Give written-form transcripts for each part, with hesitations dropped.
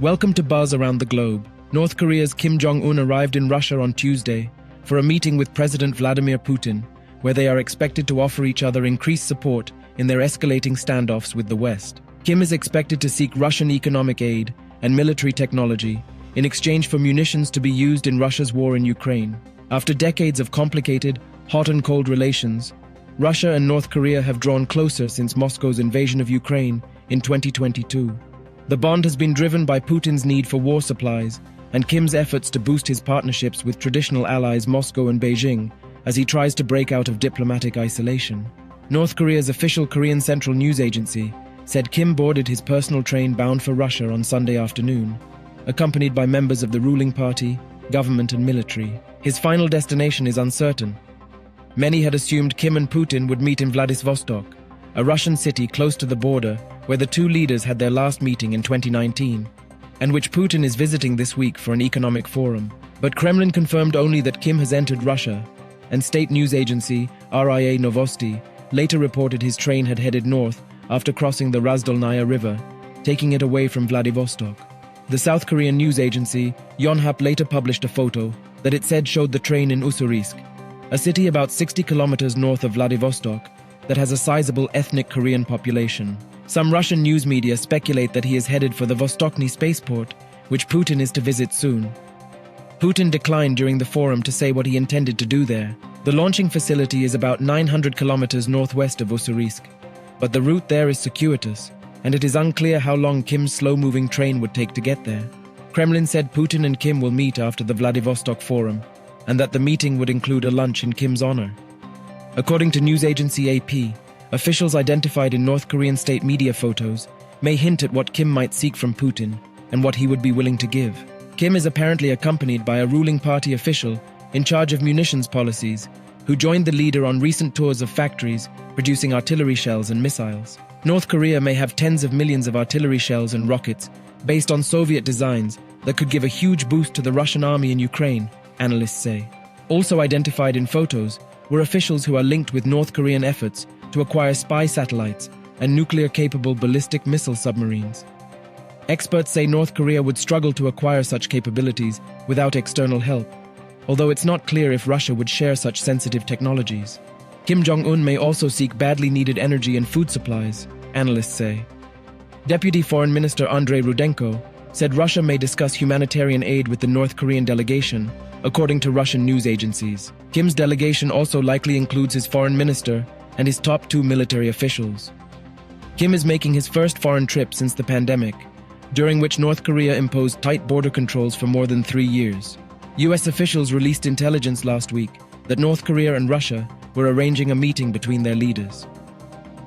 Welcome to Buzz Around the Globe. North Korea's Kim Jong Un arrived in Russia on Tuesday for a meeting with President Vladimir Putin, where they are expected to offer each other increased support in their escalating standoffs with the West. Kim is expected to seek Russian economic aid and military technology in exchange for munitions to be used in Russia's war in Ukraine. After decades of complicated, hot and cold relations, Russia and North Korea have drawn closer since Moscow's invasion of Ukraine in 2022. The bond has been driven by Putin's need for war supplies and Kim's efforts to boost his partnerships with traditional allies Moscow and Beijing as he tries to break out of diplomatic isolation. North Korea's official Korean Central News Agency said Kim boarded his personal train bound for Russia on Sunday afternoon, accompanied by members of the ruling party, government and military. His final destination is uncertain. Many had assumed Kim and Putin would meet in Vladivostok, a Russian city close to the border where the two leaders had their last meeting in 2019, and which Putin is visiting this week for an economic forum. But Kremlin confirmed only that Kim has entered Russia, and state news agency RIA Novosti later reported his train had headed north after crossing the Razdolnaya River, taking it away from Vladivostok. The South Korean news agency Yonhap later published a photo that it said showed the train in Ussurisk, a city about 60 kilometers north of Vladivostok that has a sizable ethnic Korean population. Some Russian news media speculate that he is headed for the Vostochny spaceport, which Putin is to visit soon. Putin declined during the forum to say what he intended to do there. The launching facility is about 900 kilometers northwest of Ussurisk, but the route there is circuitous, and it is unclear how long Kim's slow-moving train would take to get there. Kremlin said Putin and Kim will meet after the Vladivostok forum, and that the meeting would include a lunch in Kim's honor. According to news agency AP, officials identified in North Korean state media photos may hint at what Kim might seek from Putin and what he would be willing to give. Kim is apparently accompanied by a ruling party official in charge of munitions policies, who joined the leader on recent tours of factories producing artillery shells and missiles. North Korea may have tens of millions of artillery shells and rockets based on Soviet designs that could give a huge boost to the Russian army in Ukraine, analysts say. Also identified in photos were officials who are linked with North Korean efforts to acquire spy satellites and nuclear-capable ballistic missile submarines. Experts say North Korea would struggle to acquire such capabilities without external help, although it's not clear if Russia would share such sensitive technologies. Kim Jong Un may also seek badly needed energy and food supplies, analysts say. Deputy Foreign Minister Andrei Rudenko said Russia may discuss humanitarian aid with the North Korean delegation, according to Russian news agencies. Kim's delegation also likely includes his foreign minister and his top two military officials. Kim is making his first foreign trip since the pandemic, during which North Korea imposed tight border controls for more than 3 years. US officials released intelligence last week that North Korea and Russia were arranging a meeting between their leaders.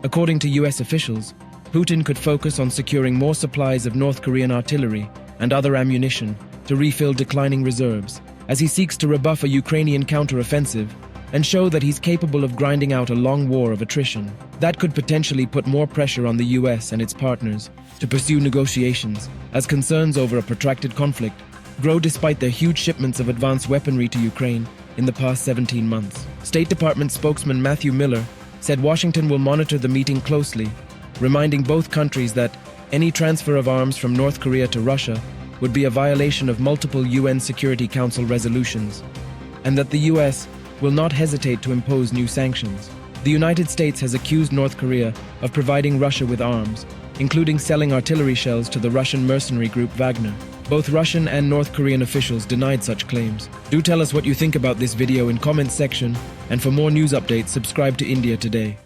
According to US officials, Putin could focus on securing more supplies of North Korean artillery and other ammunition to refill declining reserves, as he seeks to rebuff a Ukrainian counteroffensive and show that he's capable of grinding out a long war of attrition. That could potentially put more pressure on the US and its partners to pursue negotiations, as concerns over a protracted conflict grow despite their huge shipments of advanced weaponry to Ukraine in the past 17 months. State Department spokesman Matthew Miller said Washington will monitor the meeting closely, reminding both countries that any transfer of arms from North Korea to Russia would be a violation of multiple UN Security Council resolutions, and that the US will not hesitate to impose new sanctions. The United States has accused North Korea of providing Russia with arms, including selling artillery shells to the Russian mercenary group Wagner. Both Russian and North Korean officials denied such claims. Do tell us what you think about this video in comments section, and for more news updates, subscribe to India Today.